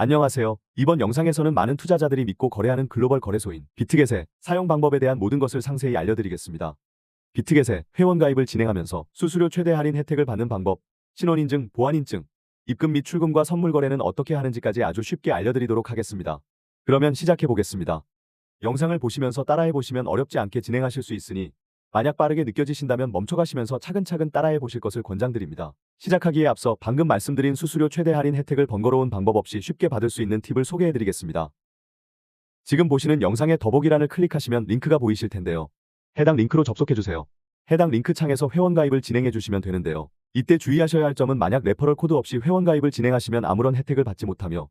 안녕하세요. 이번 영상에서는 많은 투자자들이 믿고 거래하는 글로벌 거래소인 비트겟의 사용 방법에 대한 모든 것을 상세히 알려드리겠습니다. 비트겟의 회원가입을 진행하면서 수수료 최대 할인 혜택을 받는 방법, 신원인증, 보안인증, 입금 및 출금과 선물 거래는 어떻게 하는지까지 아주 쉽게 알려드리도록 하겠습니다. 그러면 시작해보겠습니다. 영상을 보시면서 따라해보시면 어렵지 않게 진행하실 수 있으니 만약 빠르게 느껴지신다면 멈춰가시면서 차근차근 따라해보실 것을 권장드립니다. 시작하기에 앞서 방금 말씀드린 수수료 최대 할인 혜택을 번거로운 방법 없이 쉽게 받을 수 있는 팁을 소개해드리겠습니다. 지금 보시는 영상의 더보기란을 클릭하시면 링크가 보이실 텐데요. 해당 링크로 접속해주세요. 해당 링크 창에서 회원가입을 진행해주시면 되는데요. 이때 주의하셔야 할 점은 만약 레퍼럴 코드 없이 회원가입을 진행하시면 아무런 혜택을 받지 못하며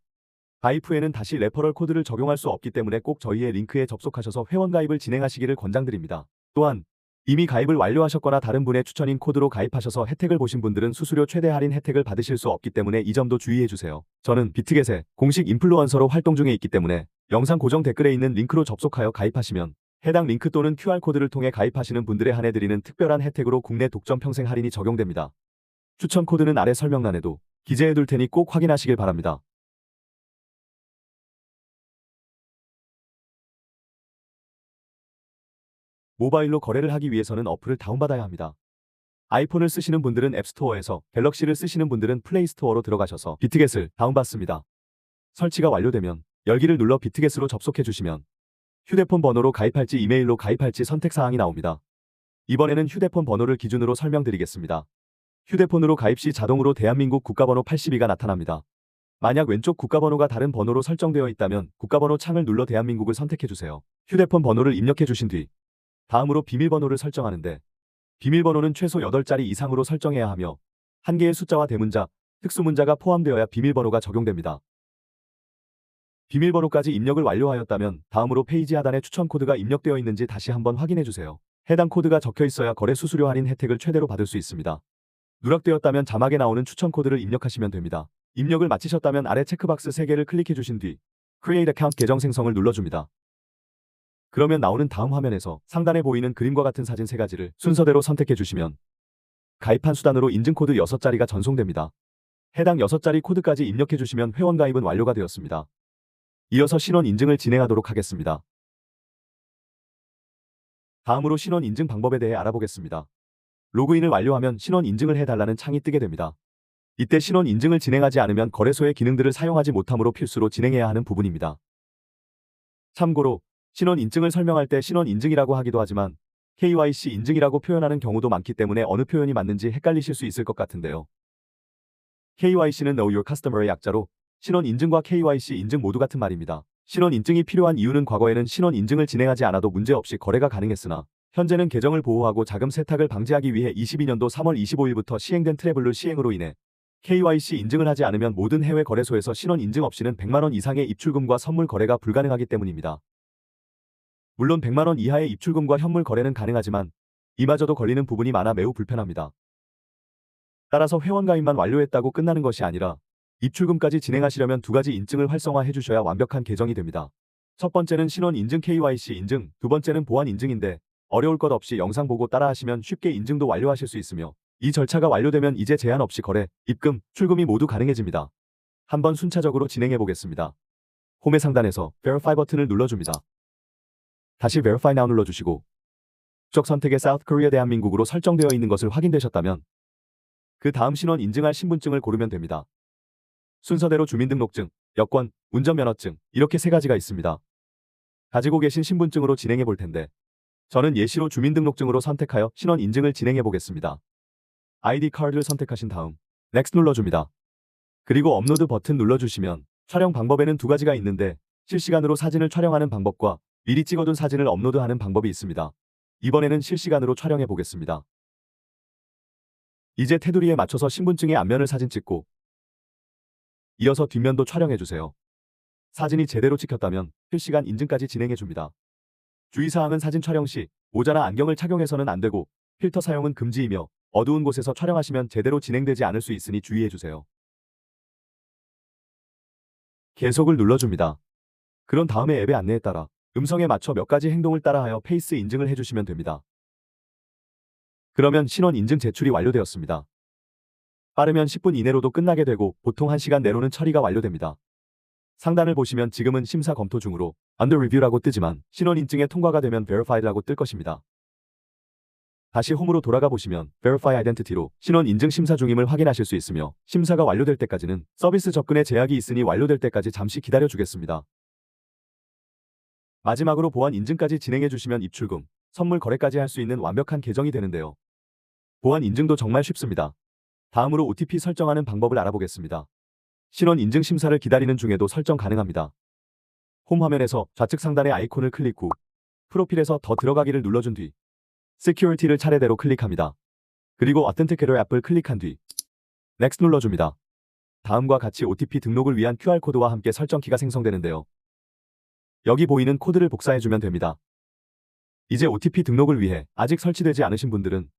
가입 후에는 다시 레퍼럴 코드를 적용할 수 없기 때문에 꼭 저희의 링크에 접속하셔서 회원가입을 진행하시기를 권장드립니다. 또한 이미 가입을 완료하셨거나 다른 분의 추천인 코드로 가입하셔서 혜택을 보신 분들은 수수료 최대 할인 혜택을 받으실 수 없기 때문에 이 점도 주의해주세요. 저는 비트겟의 공식 인플루언서로 활동 중에 있기 때문에 영상 고정 댓글에 있는 링크로 접속하여 가입하시면 해당 링크 또는 QR코드를 통해 가입하시는 분들에 한해 드리는 특별한 혜택으로 국내 독점 평생 할인이 적용됩니다. 추천 코드는 아래 설명란에도 기재해둘 테니 꼭 확인하시길 바랍니다. 모바일로 거래를 하기 위해서는 어플을 다운받아야 합니다. 아이폰을 쓰시는 분들은 앱스토어에서, 갤럭시를 쓰시는 분들은 플레이스토어로 들어가셔서 비트겟을 다운받습니다. 설치가 완료되면 열기를 눌러 비트겟으로 접속해 주시면 휴대폰 번호로 가입할지 이메일로 가입할지 선택사항이 나옵니다. 이번에는 휴대폰 번호를 기준으로 설명드리겠습니다. 휴대폰으로 가입 시 자동으로 대한민국 국가번호 82가 나타납니다. 만약 왼쪽 국가번호가 다른 번호로 설정되어 있다면 국가번호 창을 눌러 대한민국을 선택해 주세요. 휴대폰 번호를 입력해 주신 뒤 다음으로 비밀번호를 설정하는데 비밀번호는 최소 8자리 이상으로 설정해야 하며 한 개의 숫자와 대문자, 특수문자가 포함되어야 비밀번호가 적용됩니다. 비밀번호까지 입력을 완료하였다면 다음으로 페이지 하단에 추천 코드가 입력되어 있는지 다시 한번 확인해 주세요. 해당 코드가 적혀 있어야 거래 수수료 할인 혜택을 최대로 받을 수 있습니다. 누락되었다면 자막에 나오는 추천 코드를 입력하시면 됩니다. 입력을 마치셨다면 아래 체크박스 3개를 클릭해 주신 뒤 Create Account 계정 생성을 눌러줍니다. 그러면 나오는 다음 화면에서 상단에 보이는 그림과 같은 사진 3가지를 순서대로 선택해 주시면 가입한 수단으로 인증코드 6자리가 전송됩니다. 해당 6자리 코드까지 입력해 주시면 회원가입은 완료가 되었습니다. 이어서 신원 인증을 진행하도록 하겠습니다. 다음으로 신원 인증 방법에 대해 알아보겠습니다. 로그인을 완료하면 신원 인증을 해달라는 창이 뜨게 됩니다. 이때 신원 인증을 진행하지 않으면 거래소의 기능들을 사용하지 못하므로 필수로 진행해야 하는 부분입니다. 참고로 신원 인증을 설명할 때 신원 인증이라고 하기도 하지만 KYC 인증이라고 표현하는 경우도 많기 때문에 어느 표현이 맞는지 헷갈리실 수 있을 것 같은데요. KYC는 Know Your Customer의 약자로 신원 인증과 KYC 인증 모두 같은 말입니다. 신원 인증이 필요한 이유는 과거에는 신원 인증을 진행하지 않아도 문제없이 거래가 가능했으나 현재는 계정을 보호하고 자금 세탁을 방지하기 위해 22년도 3월 25일부터 시행된 트래블룰 시행으로 인해 KYC 인증을 하지 않으면 모든 해외 거래소에서 신원 인증 없이는 100만 원 이상의 입출금과 선물 거래가 불가능하기 때문입니다. 물론 100만 원 이하의 입출금과 현물 거래는 가능하지만 이마저도 걸리는 부분이 많아 매우 불편합니다. 따라서 회원가입만 완료했다고 끝나는 것이 아니라 입출금까지 진행하시려면 2가지 인증을 활성화해 주셔야 완벽한 계정이 됩니다. 첫 번째는 신원 인증 KYC 인증, 두 번째는 보안 인증인데 어려울 것 없이 영상 보고 따라하시면 쉽게 인증도 완료하실 수 있으며 이 절차가 완료되면 이제 제한 없이 거래, 입금, 출금이 모두 가능해집니다. 한번 순차적으로 진행해 보겠습니다. 홈의 상단에서 Verify 버튼을 눌러줍니다. 다시 Verify Now 눌러주시고 국적 선택에 South Korea 대한민국으로 설정되어 있는 것을 확인되셨다면 그 다음 신원 인증할 신분증을 고르면 됩니다. 순서대로 주민등록증, 여권, 운전면허증 이렇게 3가지가 있습니다. 가지고 계신 신분증으로 진행해 볼 텐데 저는 예시로 주민등록증으로 선택하여 신원 인증을 진행해 보겠습니다. ID 카드를 선택하신 다음 Next 눌러줍니다. 그리고 업로드 버튼 눌러주시면 촬영 방법에는 2가지가 있는데 실시간으로 사진을 촬영하는 방법과 미리 찍어둔 사진을 업로드하는 방법이 있습니다. 이번에는 실시간으로 촬영해 보겠습니다. 이제 테두리에 맞춰서 신분증의 앞면을 사진 찍고 이어서 뒷면도 촬영해 주세요. 사진이 제대로 찍혔다면 실시간 인증까지 진행해 줍니다. 주의사항은 사진 촬영 시 모자나 안경을 착용해서는 안 되고 필터 사용은 금지이며 어두운 곳에서 촬영하시면 제대로 진행되지 않을 수 있으니 주의해 주세요. 계속을 눌러줍니다. 그런 다음에 앱의 안내에 따라 음성에 맞춰 몇 가지 행동을 따라하여 페이스 인증을 해주시면 됩니다. 그러면 신원 인증 제출이 완료되었습니다. 빠르면 10분 이내로도 끝나게 되고 보통 1시간 내로는 처리가 완료됩니다. 상단을 보시면 지금은 심사 검토 중으로 Under Review라고 뜨지만 신원 인증에 통과가 되면 Verified라고 뜰 것입니다. 다시 홈으로 돌아가 보시면 Verify Identity로 신원 인증 심사 중임을 확인하실 수 있으며 심사가 완료될 때까지는 서비스 접근에 제약이 있으니 완료될 때까지 잠시 기다려 주겠습니다. 마지막으로 보안 인증까지 진행해 주시면 입출금, 선물 거래까지 할 수 있는 완벽한 계정이 되는데요. 보안 인증도 정말 쉽습니다. 다음으로 OTP 설정하는 방법을 알아보겠습니다. 신원 인증 심사를 기다리는 중에도 설정 가능합니다. 홈 화면에서 좌측 상단의 아이콘을 클릭 후 프로필에서 더 들어가기를 눌러준 뒤 Security를 차례대로 클릭합니다. 그리고 Authenticator 앱을 클릭한 뒤 Next 눌러줍니다. 다음과 같이 OTP 등록을 위한 QR코드와 함께 설정키가 생성되는데요. 여기 보이는 코드를 복사해주면 됩니다. 이제 OTP 등록을 위해 아직 설치되지 않으신 분들은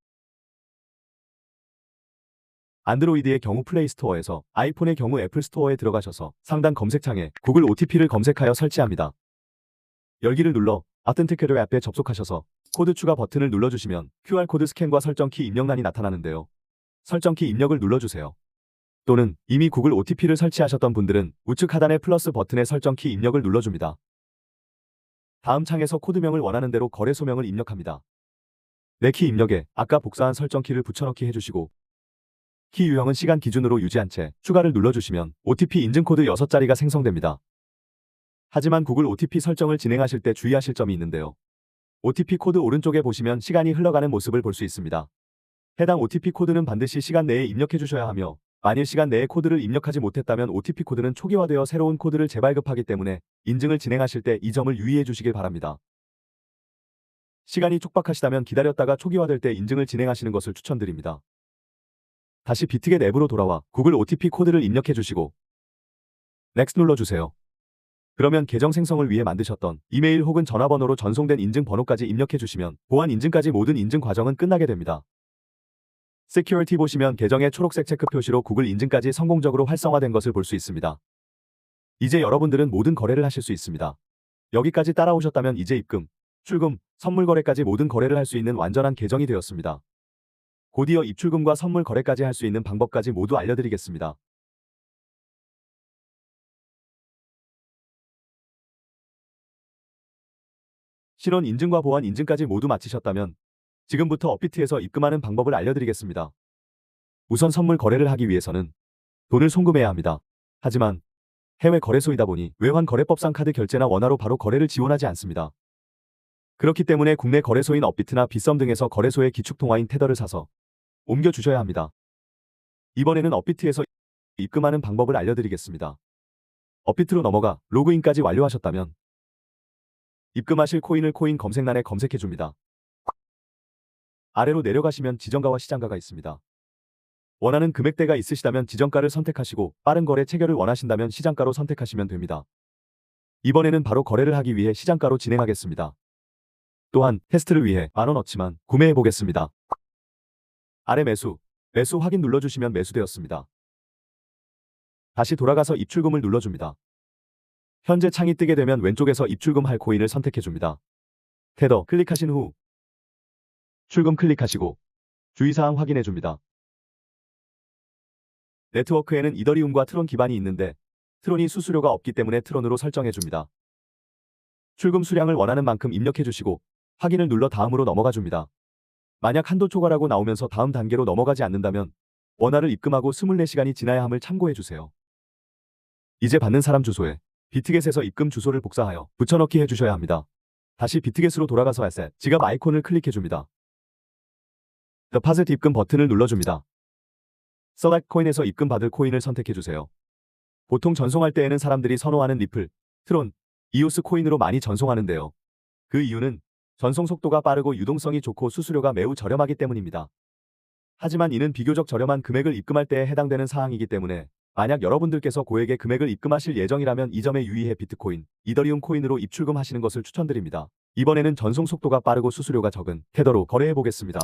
안드로이드의 경우 플레이스토어에서, 아이폰의 경우 애플스토어에 들어가셔서 상단 검색창에 구글 OTP를 검색하여 설치합니다. 열기를 눌러 Authenticator 앱에 접속하셔서 코드 추가 버튼을 눌러주시면 QR코드 스캔과 설정키 입력란이 나타나는데요. 설정키 입력을 눌러주세요. 또는 이미 구글 OTP를 설치하셨던 분들은 우측 하단의 플러스 버튼에 설정키 입력을 눌러줍니다. 다음 창에서 코드명을 원하는 대로 거래소명을 입력합니다. 내 키 입력에 아까 복사한 설정키를 붙여넣기 해주시고 키 유형은 시간 기준으로 유지한 채 추가를 눌러주시면 OTP 인증코드 6자리가 생성됩니다. 하지만 구글 OTP 설정을 진행하실 때 주의하실 점이 있는데요. OTP 코드 오른쪽에 보시면 시간이 흘러가는 모습을 볼 수 있습니다. 해당 OTP 코드는 반드시 시간 내에 입력해 주셔야 하며 만일 시간 내에 코드를 입력하지 못했다면 OTP 코드는 초기화되어 새로운 코드를 재발급하기 때문에 인증을 진행하실 때 이 점을 유의해 주시길 바랍니다. 시간이 촉박하시다면 기다렸다가 초기화될 때 인증을 진행하시는 것을 추천드립니다. 다시 비트겟 앱으로 돌아와 구글 OTP 코드를 입력해 주시고 Next 눌러주세요. 그러면 계정 생성을 위해 만드셨던 이메일 혹은 전화번호로 전송된 인증 번호까지 입력해 주시면 보안 인증까지 모든 인증 과정은 끝나게 됩니다. Security 보시면 계정의 초록색 체크 표시로 구글 인증까지 성공적으로 활성화된 것을 볼 수 있습니다. 이제 여러분들은 모든 거래를 하실 수 있습니다. 여기까지 따라오셨다면 이제 입금, 출금, 선물 거래까지 모든 거래를 할 수 있는 완전한 계정이 되었습니다. 곧이어 입출금과 선물 거래까지 할 수 있는 방법까지 모두 알려드리겠습니다. 신원 인증과 보안 인증까지 모두 마치셨다면 지금부터 업비트에서 입금하는 방법을 알려드리겠습니다. 우선 선물 거래를 하기 위해서는 돈을 송금해야 합니다. 하지만 해외 거래소이다 보니 외환거래법상 카드 결제나 원화로 바로 거래를 지원하지 않습니다. 그렇기 때문에 국내 거래소인 업비트나 빗썸 등에서 거래소의 기축통화인 테더를 사서 옮겨주셔야 합니다. 이번에는 업비트에서 입금하는 방법을 알려드리겠습니다. 업비트로 넘어가 로그인까지 완료하셨다면 입금하실 코인을 코인 검색란에 검색해줍니다. 아래로 내려가시면 지정가와 시장가가 있습니다. 원하는 금액대가 있으시다면 지정가를 선택하시고 빠른 거래 체결을 원하신다면 시장가로 선택하시면 됩니다. 이번에는 바로 거래를 하기 위해 시장가로 진행하겠습니다. 또한 테스트를 위해 만원 넣지만 구매해보겠습니다. 아래 매수 확인 눌러주시면 매수되었습니다. 다시 돌아가서 입출금을 눌러줍니다. 현재 창이 뜨게 되면 왼쪽에서 입출금할 코인을 선택해줍니다. 테더 클릭하신 후 출금 클릭하시고 주의사항 확인해줍니다. 네트워크에는 이더리움과 트론 기반이 있는데 트론이 수수료가 없기 때문에 트론으로 설정해줍니다. 출금 수량을 원하는 만큼 입력해주시고 확인을 눌러 다음으로 넘어가줍니다. 만약 한도 초과라고 나오면서 다음 단계로 넘어가지 않는다면 원화를 입금하고 24시간이 지나야 함을 참고해주세요. 이제 받는 사람 주소에 비트겟에서 입금 주소를 복사하여 붙여넣기 해주셔야 합니다. 다시 비트겟으로 돌아가서 에셋, 지갑 아이콘을 클릭해줍니다. Deposit 입금 버튼을 눌러줍니다. Select 코인에서 입금 받을 코인을 선택해주세요. 보통 전송할 때에는 사람들이 선호하는 리플, 트론, 이오스 코인으로 많이 전송하는데요. 그 이유는 전송 속도가 빠르고 유동성이 좋고 수수료가 매우 저렴하기 때문입니다. 하지만 이는 비교적 저렴한 금액을 입금할 때에 해당되는 사항이기 때문에 만약 여러분들께서 고액의 금액을 입금하실 예정이라면 이 점에 유의해 비트코인, 이더리움 코인으로 입출금하시는 것을 추천드립니다. 이번에는 전송 속도가 빠르고 수수료가 적은 테더로 거래해보겠습니다.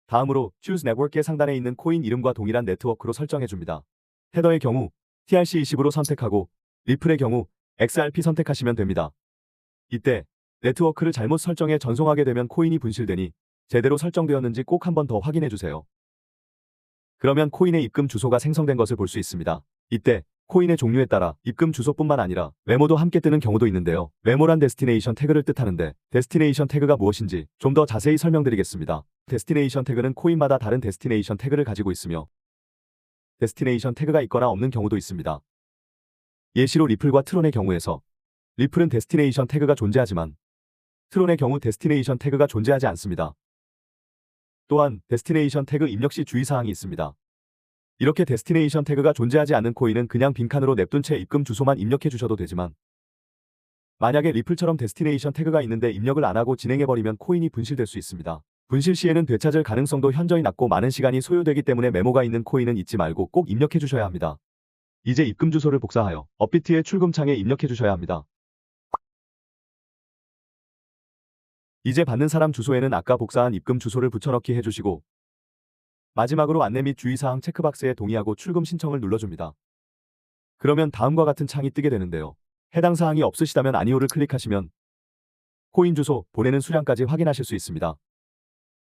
다음으로 Choose Network의 상단에 있는 코인 이름과 동일한 네트워크로 설정해줍니다. 테더의 경우 TRC20으로 선택하고 리플의 경우 XRP 선택하시면 됩니다. 이때 네트워크를 잘못 설정해 전송하게 되면 코인이 분실되니 제대로 설정되었는지 꼭 한 번 더 확인해주세요. 그러면 코인의 입금 주소가 생성된 것을 볼 수 있습니다. 이때 코인의 종류에 따라 입금 주소뿐만 아니라 메모도 함께 뜨는 경우도 있는데요. 메모란 데스티네이션 태그를 뜻하는데 데스티네이션 태그가 무엇인지 좀 더 자세히 설명드리겠습니다. 데스티네이션 태그는 코인마다 다른 데스티네이션 태그를 가지고 있으며 데스티네이션 태그가 있거나 없는 경우도 있습니다. 예시로 리플과 트론의 경우에서 리플은 데스티네이션 태그가 존재하지만 트론의 경우 데스티네이션 태그가 존재하지 않습니다. 또한 데스티네이션 태그 입력 시 주의사항이 있습니다. 이렇게 데스티네이션 태그가 존재하지 않는 코인은 그냥 빈칸으로 냅둔 채 입금 주소만 입력해 주셔도 되지만 만약에 리플처럼 데스티네이션 태그가 있는데 입력을 안 하고 진행해버리면 코인이 분실될 수 있습니다. 분실 시에는 되찾을 가능성도 현저히 낮고 많은 시간이 소요되기 때문에 메모가 있는 코인은 잊지 말고 꼭 입력해 주셔야 합니다. 이제 입금 주소를 복사하여 업비트의 출금창에 입력해 주셔야 합니다. 이제 받는 사람 주소에는 아까 복사한 입금 주소를 붙여넣기 해주시고 마지막으로 안내 및 주의사항 체크박스에 동의하고 출금 신청을 눌러줍니다. 그러면 다음과 같은 창이 뜨게 되는데요. 해당 사항이 없으시다면 아니오를 클릭하시면 코인 주소, 보내는 수량까지 확인하실 수 있습니다.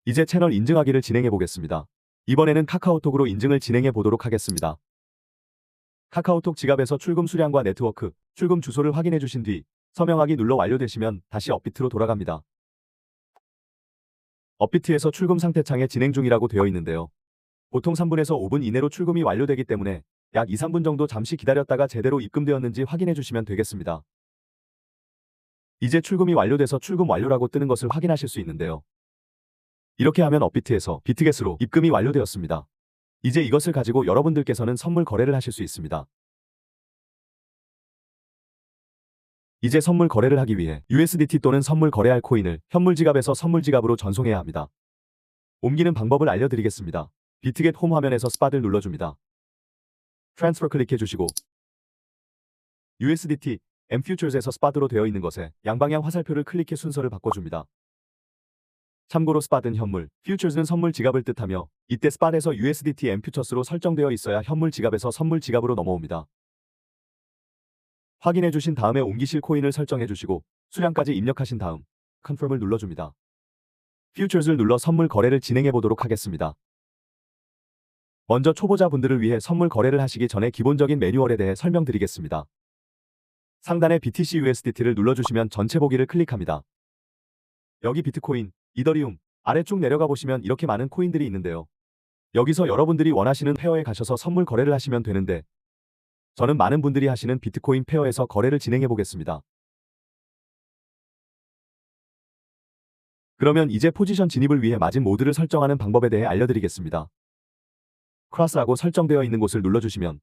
이제 채널 인증하기를 진행해 보겠습니다. 이번에는 카카오톡으로 인증을 진행해 보도록 하겠습니다. 카카오톡 지갑에서 출금 수량과 네트워크, 출금 주소를 확인해 주신 뒤 서명하기 눌러 완료되시면 다시 업비트로 돌아갑니다. 업비트에서 출금 상태 창에 진행 중이라고 되어 있는데요. 보통 3분에서 5분 이내로 출금이 완료되기 때문에 약 2, 3분 정도 잠시 기다렸다가 제대로 입금되었는지 확인해 주시면 되겠습니다. 이제 출금이 완료돼서 출금 완료라고 뜨는 것을 확인하실 수 있는데요. 이렇게 하면 업비트에서 비트겟으로 입금이 완료되었습니다. 이제 이것을 가지고 여러분들께서는 선물 거래를 하실 수 있습니다. 이제 선물 거래를 하기 위해 USDT 또는 선물 거래할 코인을 현물 지갑에서 선물 지갑으로 전송해야 합니다. 옮기는 방법을 알려드리겠습니다. 비트겟 홈 화면에서 스팟을 눌러줍니다. 트랜스퍼 클릭해주시고 USDT, M Futures에서 스팟으로 되어 있는 것에 양방향 화살표를 클릭해 순서를 바꿔줍니다. 참고로 스팟은 현물, Futures는 선물 지갑을 뜻하며 이때 스팟에서 USDT M Futures로 설정되어 있어야 현물 지갑에서 선물 지갑으로 넘어옵니다. 확인해 주신 다음에 옮기실 코인을 설정해 주시고 수량까지 입력하신 다음 Confirm을 눌러줍니다. Futures를 눌러 선물 거래를 진행해 보도록 하겠습니다. 먼저 초보자분들을 위해 선물 거래를 하시기 전에 기본적인 매뉴얼에 대해 설명드리겠습니다. 상단에 BTC USDT를 눌러주시면 전체 보기를 클릭합니다. 여기 비트코인, 이더리움, 아래 쭉 내려가 보시면 이렇게 많은 코인들이 있는데요. 여기서 여러분들이 원하시는 페어에 가셔서 선물 거래를 하시면 되는데 저는 많은 분들이 하시는 비트코인 페어에서 거래를 진행해 보겠습니다. 그러면 이제 포지션 진입을 위해 마진 모드를 설정하는 방법에 대해 알려드리겠습니다. 크로스라고 설정되어 있는 곳을 눌러주시면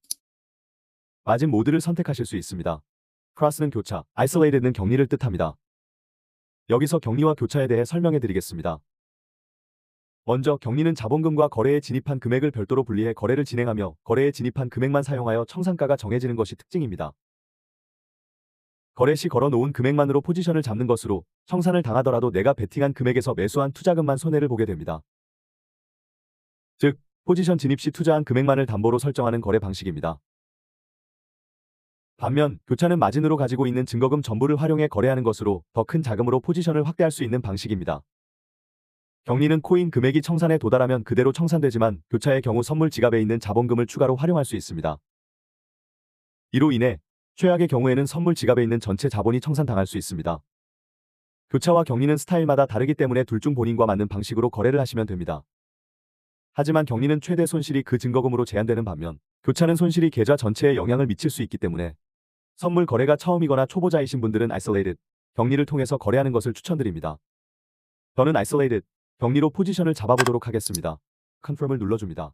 마진 모드를 선택하실 수 있습니다. 크로스는 교차, 아이솔레이트는 격리를 뜻합니다. 여기서 격리와 교차에 대해 설명해 드리겠습니다. 먼저 격리는 자본금과 거래에 진입한 금액을 별도로 분리해 거래를 진행하며 거래에 진입한 금액만 사용하여 청산가가 정해지는 것이 특징입니다. 거래 시 걸어놓은 금액만으로 포지션을 잡는 것으로 청산을 당하더라도 내가 베팅한 금액에서 매수한 투자금만 손해를 보게 됩니다. 즉, 포지션 진입 시 투자한 금액만을 담보로 설정하는 거래 방식입니다. 반면 교차는 마진으로 가지고 있는 증거금 전부를 활용해 거래하는 것으로 더 큰 자금으로 포지션을 확대할 수 있는 방식입니다. 격리는 코인 금액이 청산에 도달하면 그대로 청산되지만 교차의 경우 선물 지갑에 있는 자본금을 추가로 활용할 수 있습니다. 이로 인해 최악의 경우에는 선물 지갑에 있는 전체 자본이 청산당할 수 있습니다. 교차와 격리는 스타일마다 다르기 때문에 둘 중 본인과 맞는 방식으로 거래를 하시면 됩니다. 하지만 격리는 최대 손실이 그 증거금으로 제한되는 반면 교차는 손실이 계좌 전체에 영향을 미칠 수 있기 때문에 선물 거래가 처음이거나 초보자이신 분들은 Isolated, 격리를 통해서 거래하는 것을 추천드립니다. 저는 Isolated, 격리로 포지션을 잡아보도록 하겠습니다. Confirm을 눌러줍니다.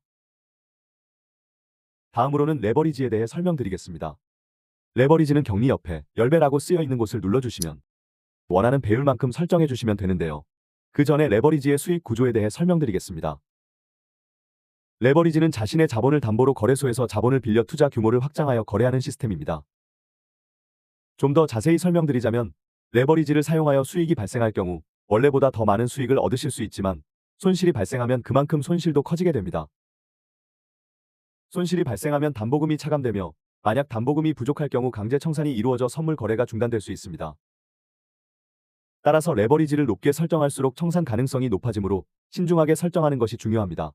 다음으로는 레버리지에 대해 설명드리겠습니다. 레버리지는 격리 옆에 10배라고 쓰여 있는 곳을 눌러주시면 원하는 배율만큼 설정해 주시면 되는데요. 그 전에 레버리지의 수익 구조에 대해 설명드리겠습니다. 레버리지는 자신의 자본을 담보로 거래소에서 자본을 빌려 투자 규모를 확장하여 거래하는 시스템입니다. 좀 더 자세히 설명드리자면 레버리지를 사용하여 수익이 발생할 경우 원래보다 더 많은 수익을 얻으실 수 있지만 손실이 발생하면 그만큼 손실도 커지게 됩니다. 손실이 발생하면 담보금이 차감되며 만약 담보금이 부족할 경우 강제 청산이 이루어져 선물 거래가 중단될 수 있습니다. 따라서 레버리지를 높게 설정할수록 청산 가능성이 높아지므로 신중하게 설정하는 것이 중요합니다.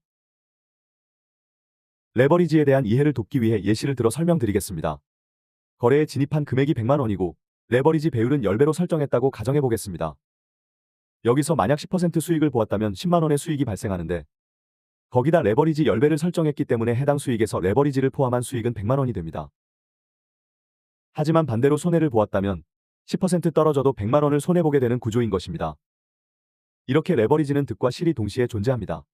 레버리지에 대한 이해를 돕기 위해 예시를 들어 설명드리겠습니다. 거래에 진입한 금액이 100만 원이고 레버리지 배율은 10배로 설정했다고 가정해 보겠습니다. 여기서 만약 10% 수익을 보았다면 10만 원의 수익이 발생하는데 거기다 레버리지 10배를 설정했기 때문에 해당 수익에서 레버리지를 포함한 수익은 100만 원이 됩니다. 하지만 반대로 손해를 보았다면 10% 떨어져도 100만 원을 손해보게 되는 구조인 것입니다. 이렇게 레버리지는 득과 실이 동시에 존재합니다.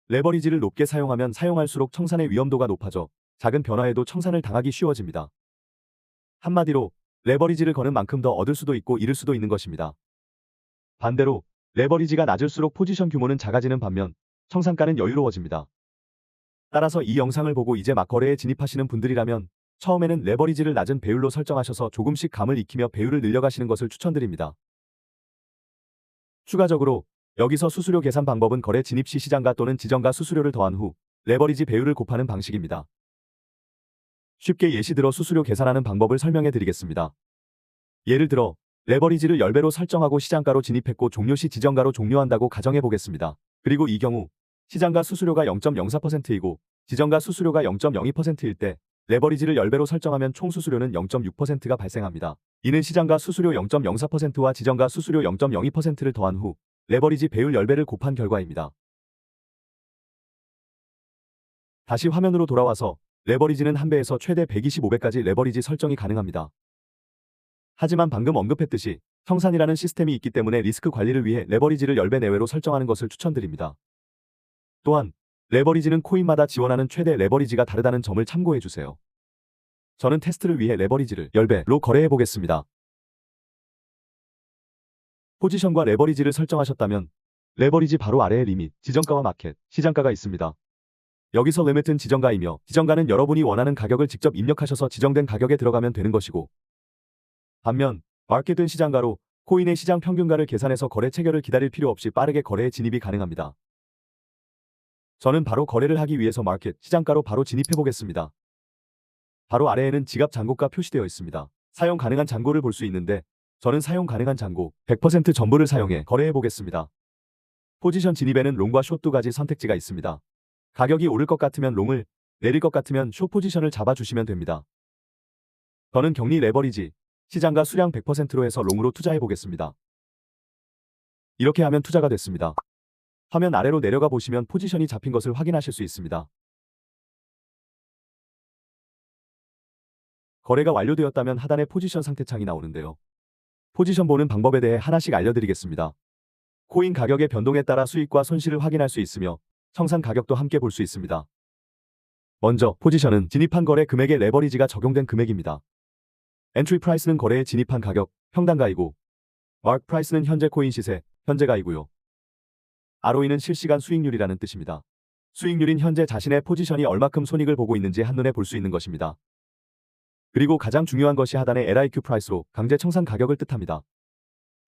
레버리지를 높게 사용하면 사용할수록 청산의 위험도가 높아져 작은 변화에도 청산을 당하기 쉬워집니다. 한마디로 레버리지를 거는 만큼 더 얻을 수도 있고 잃을 수도 있는 것입니다. 반대로 레버리지가 낮을수록 포지션 규모는 작아지는 반면 청산가는 여유로워집니다. 따라서 이 영상을 보고 이제 막 거래에 진입하시는 분들이라면 처음에는 레버리지를 낮은 배율로 설정하셔서 조금씩 감을 익히며 배율을 늘려가시는 것을 추천드립니다. 추가적으로 여기서 수수료 계산 방법은 거래 진입 시 시장가 또는 지정가 수수료를 더한 후 레버리지 배율을 곱하는 방식입니다. 쉽게 예시 들어 수수료 계산하는 방법을 설명해 드리겠습니다. 예를 들어 레버리지를 10배로 설정하고 시장가로 진입했고 종료 시 지정가로 종료한다고 가정해 보겠습니다. 그리고 이 경우 시장가 수수료가 0.04%이고 지정가 수수료가 0.02%일 때 레버리지를 10배로 설정하면 총 수수료는 0.6%가 발생합니다. 이는 시장가 수수료 0.04%와 지정가 수수료 0.02%를 더한 후 레버리지 배율 10배를 곱한 결과입니다. 다시 화면으로 돌아와서 레버리지는 1배에서 최대 125배까지 레버리지 설정이 가능합니다. 하지만 방금 언급했듯이 청산이라는 시스템이 있기 때문에 리스크 관리를 위해 레버리지를 10배 내외로 설정하는 것을 추천드립니다. 또한 레버리지는 코인마다 지원하는 최대 레버리지가 다르다는 점을 참고해 주세요. 저는 테스트를 위해 레버리지를 10배로 거래해 보겠습니다. 포지션과 레버리지를 설정하셨다면 레버리지 바로 아래에 리밋, 지정가와 마켓, 시장가가 있습니다. 여기서 리밋은 지정가이며 지정가는 여러분이 원하는 가격을 직접 입력하셔서 지정된 가격에 들어가면 되는 것이고 반면 마켓은 시장가로 코인의 시장 평균가를 계산해서 거래 체결을 기다릴 필요 없이 빠르게 거래에 진입이 가능합니다. 저는 바로 거래를 하기 위해서 마켓, 시장가로 바로 진입해 보겠습니다. 바로 아래에는 지갑 잔고가 표시되어 있습니다. 사용 가능한 잔고를 볼 수 있는데 저는 사용 가능한 잔고 100% 전부를 사용해 거래해 보겠습니다. 포지션 진입에는 롱과 숏 두 가지 선택지가 있습니다. 가격이 오를 것 같으면 롱을, 내릴 것 같으면 숏 포지션을 잡아주시면 됩니다. 저는 격리 레버리지, 시장가 수량 100%로 해서 롱으로 투자해 보겠습니다. 이렇게 하면 투자가 됐습니다. 화면 아래로 내려가 보시면 포지션이 잡힌 것을 확인하실 수 있습니다. 거래가 완료되었다면 하단에 포지션 상태창이 나오는데요. 포지션 보는 방법에 대해 하나씩 알려드리겠습니다. 코인 가격의 변동에 따라 수익과 손실을 확인할 수 있으며 청산 가격도 함께 볼 수 있습니다. 먼저 포지션은 진입한 거래 금액에 레버리지가 적용된 금액입니다. 엔트리 프라이스는 거래에 진입한 가격, 평단가이고 마크 프라이스는 현재 코인 시세, 현재가이고요. ROE는 실시간 수익률이라는 뜻입니다. 수익률인 현재 자신의 포지션이 얼마큼 손익을 보고 있는지 한눈에 볼 수 있는 것입니다. 그리고 가장 중요한 것이 하단의 LIQ 프라이스로 강제 청산 가격을 뜻합니다.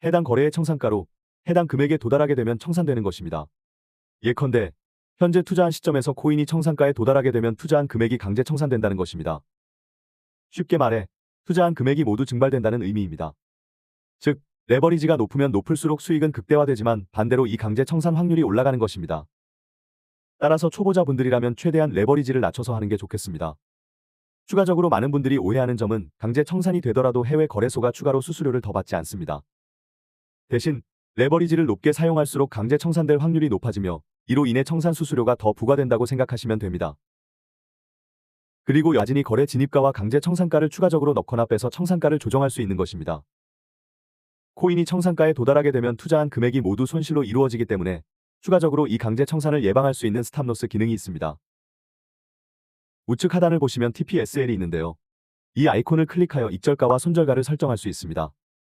해당 거래의 청산가로 해당 금액에 도달하게 되면 청산되는 것입니다. 예컨대 현재 투자한 시점에서 코인이 청산가에 도달하게 되면 투자한 금액이 강제 청산된다는 것입니다. 쉽게 말해 투자한 금액이 모두 증발된다는 의미입니다. 즉 레버리지가 높으면 높을수록 수익은 극대화되지만 반대로 이 강제 청산 확률이 올라가는 것입니다. 따라서 초보자분들이라면 최대한 레버리지를 낮춰서 하는 게 좋겠습니다. 추가적으로 많은 분들이 오해하는 점은 강제 청산이 되더라도 해외 거래소가 추가로 수수료를 더 받지 않습니다. 대신 레버리지를 높게 사용할수록 강제 청산될 확률이 높아지며 이로 인해 청산 수수료가 더 부과된다고 생각하시면 됩니다. 그리고 야진이 거래 진입가와 강제 청산가를 추가적으로 넣거나 빼서 청산가를 조정할 수 있는 것입니다. 코인이 청산가에 도달하게 되면 투자한 금액이 모두 손실로 이루어지기 때문에 추가적으로 이 강제 청산을 예방할 수 있는 스탑로스 기능이 있습니다. 우측 하단을 보시면 TPSL이 있는데요. 이 아이콘을 클릭하여 익절가와 손절가를 설정할 수 있습니다.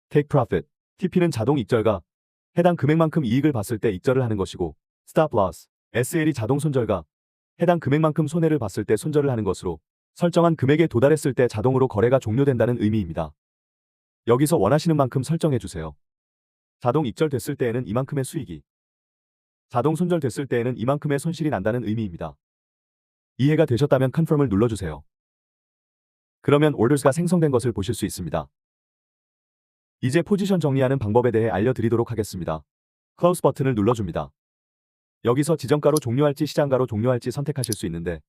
Take Profit, TP는 자동 익절가, 해당 금액만큼 이익을 봤을 때 익절을 하는 것이고 Stop Loss, SL이 자동 손절가, 해당 금액만큼 손해를 봤을 때 손절을 하는 것으로 설정한 금액에 도달했을 때 자동으로 거래가 종료된다는 의미입니다. 여기서 원하시는 만큼 설정해 주세요. 자동 익절됐을 때에는 이만큼의 수익이, 자동 손절됐을 때에는 이만큼의 손실이 난다는 의미입니다. 이해가 되셨다면 Confirm을 눌러주세요. 그러면 Orders가 생성된 것을 보실 수 있습니다. 이제 포지션 정리하는 방법에 대해 알려드리도록 하겠습니다. Close 버튼을 눌러줍니다. 여기서 지정가로 종료할지 시장가로 종료할지 선택하실 수 있는데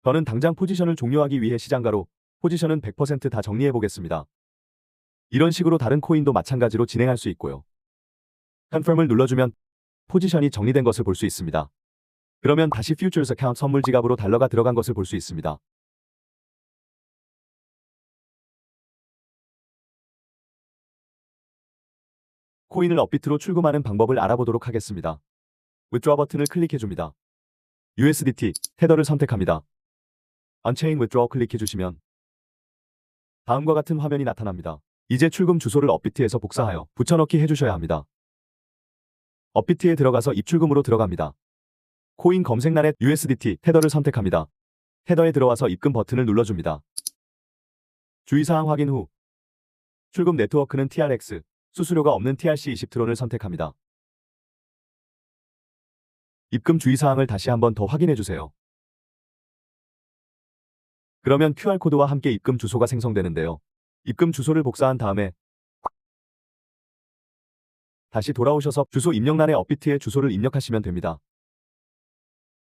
저는 당장 포지션을 종료하기 위해 시장가로 포지션은 100% 다 정리해 보겠습니다. 이런 식으로 다른 코인도 마찬가지로 진행할 수 있고요. Confirm을 눌러주면 포지션이 정리된 것을 볼 수 있습니다. 그러면 다시 Futures Account 선물 지갑으로 달러가 들어간 것을 볼 수 있습니다. 코인을 업비트로 출금하는 방법을 알아보도록 하겠습니다. Withdraw 버튼을 클릭해줍니다. USDT, 테더를 선택합니다. Unchain Withdraw 클릭해주시면 다음과 같은 화면이 나타납니다. 이제 출금 주소를 업비트에서 복사하여 붙여넣기 해주셔야 합니다. 업비트에 들어가서 입출금으로 들어갑니다. 코인 검색란에 USDT, 테더를 선택합니다. 테더에 들어와서 입금 버튼을 눌러줍니다. 주의사항 확인 후 출금 네트워크는 TRX, 수수료가 없는 TRC20트론을 선택합니다. 입금 주의사항을 다시 한번 더 확인해주세요. 그러면 QR코드와 함께 입금 주소가 생성되는데요. 입금 주소를 복사한 다음에 다시 돌아오셔서 주소 입력란에 업비트의 주소를 입력하시면 됩니다.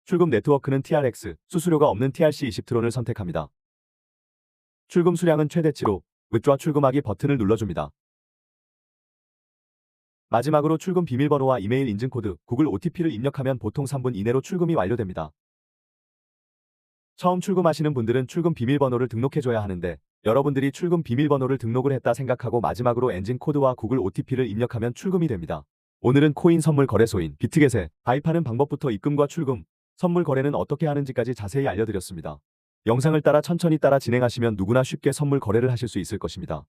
출금 네트워크는 TRX, 수수료가 없는 TRC20트론을 선택합니다. 출금 수량은 최대치로 Withdraw 출금하기 버튼을 눌러줍니다. 마지막으로 출금 비밀번호와 이메일 인증코드, 구글 OTP를 입력하면 보통 3분 이내로 출금이 완료됩니다. 처음 출금하시는 분들은 출금 비밀번호를 등록해줘야 하는데 여러분들이 출금 비밀번호를 등록을 했다 생각하고 마지막으로 엔진 코드와 구글 OTP를 입력하면 출금이 됩니다. 오늘은 코인 선물 거래소인 비트겟에 가입하는 방법부터 입금과 출금, 선물 거래는 어떻게 하는지까지 자세히 알려드렸습니다. 영상을 따라 천천히 따라 진행하시면 누구나 쉽게 선물 거래를 하실 수 있을 것입니다.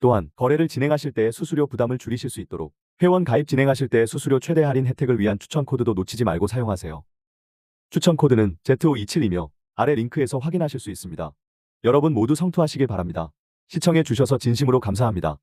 또한 거래를 진행하실 때의 수수료 부담을 줄이실 수 있도록 회원 가입 진행하실 때의 수수료 최대 할인 혜택을 위한 추천 코드도 놓치지 말고 사용하세요. 추천 코드는 Z527이며 아래 링크에서 확인하실 수 있습니다. 여러분 모두 성투하시길 바랍니다. 시청해 주셔서 진심으로 감사합니다.